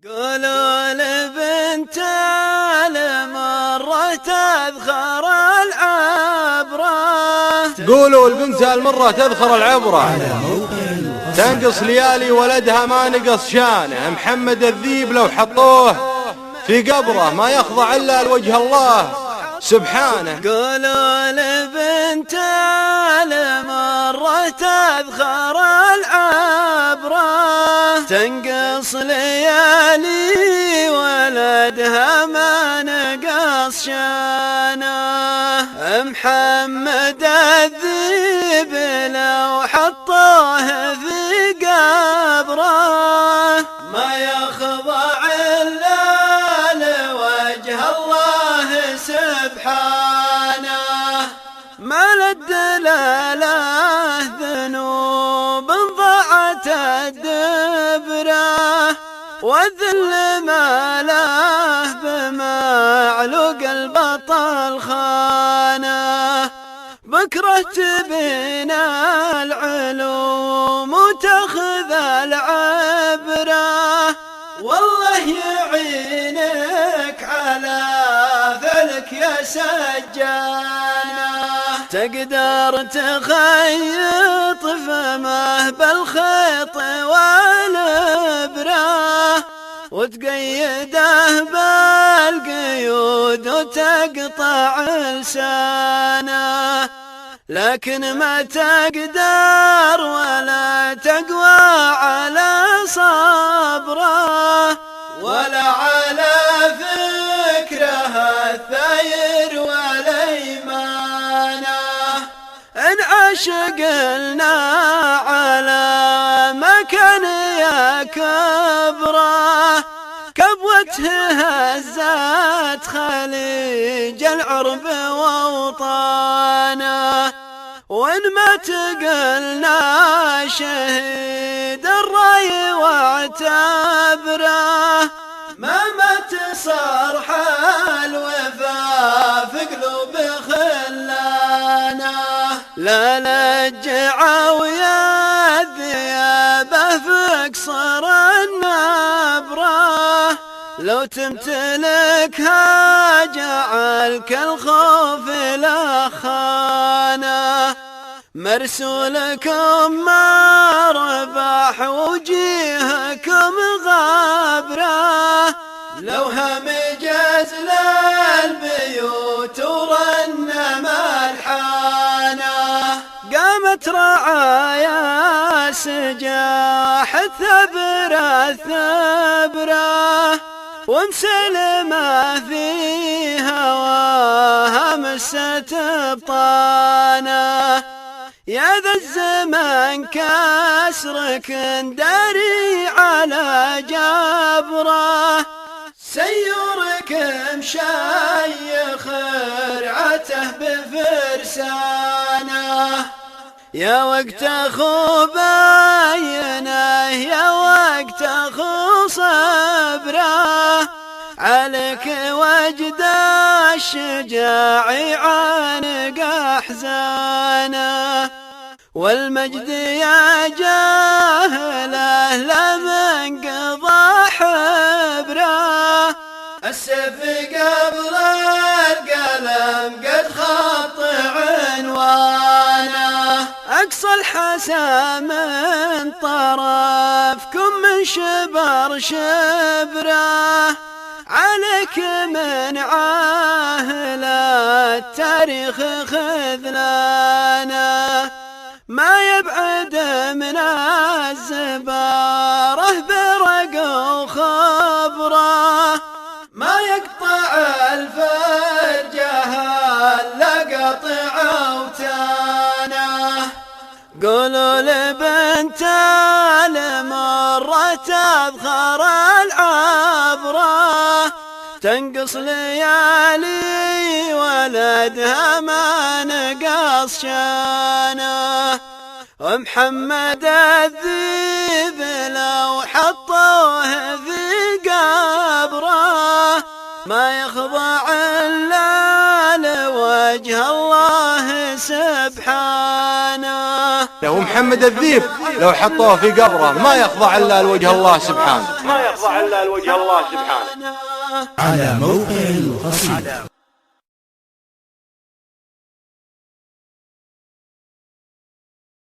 قولوا لبنت المرة تذخر العبرة، قولوا لبنت المرة تذخر العبرة، تنقص ليالي ولدها ما نقص شانه. محمد الذيب لو حطوه في قبره ما يخضع إلا لوجه الله سبحانه. قولوا لبنت المرة تذخر العبرة، تنقص ليالي ولدها ما نقص شانه. محمد الذيب لو حطوه في قبره ما يخضع إلا لوجه الله سبحانه. ما للدلالة ذنوب ضاعت الدبره، والذل ما له بمعلوق البطل خانه. بكرة تبين العلوم وتاخذ العبرة، والله يعينك على ذلك يا سجانة. تقدر تخيط فمه بالخيط والإبرة، وتقيده بالقيود وتقطع لسانه، لكن ما تقدر ولا تقوى على صبره، ولا على فكره الثير والإيمانه. إن عشقنا على ما كان يكبره، كبوته هزت خليج العرب ووطانه. وإن ما تقلنا شهيد الراي واعتبره، ما مات صرح الوفا في قلوب خلانه. لا لجع ويا الذيابه في قصر النبره، لو تمتلكها جعلك الخوف لخانه. مرسولكم ما ربح وجيهكم غابره، لو هم جزل البيوت ورنم الحانه. قامت رعايا سجاح الثبرة، ومسلمة في هواها مست بطانه. يا ذا الزمان كسرك داري على جبره، سيورك مشيخ رعته بفرسانه. يا وقت أخو بينه يا وقت أخو صبره، عليك وجد الشجاع عانق أحزانه. والمجد يا جاهله لمن قضى حبره، السيف قبل القلم قد خط عنوانه. أقصى الحسا من طرفكم من شبر شبره، عليك من عاهل التاريخ خذلانه. ما يبعد من الزباره برق وخبره، ما يقطع الفرجه الا قطع اوتانه. قولوا لبنت المرة تذخر العبرة، تنقص ليالي ولدها ما نقص شانه. ومحمد الذيب لو حطوه في قبره ما يخضع إلا لوجه الله سبحانه. شانه، ومحمد الذيب لو حطوه في قبره ما يخضع إلا لوجه الله سبحانه. على موقع القصيدة.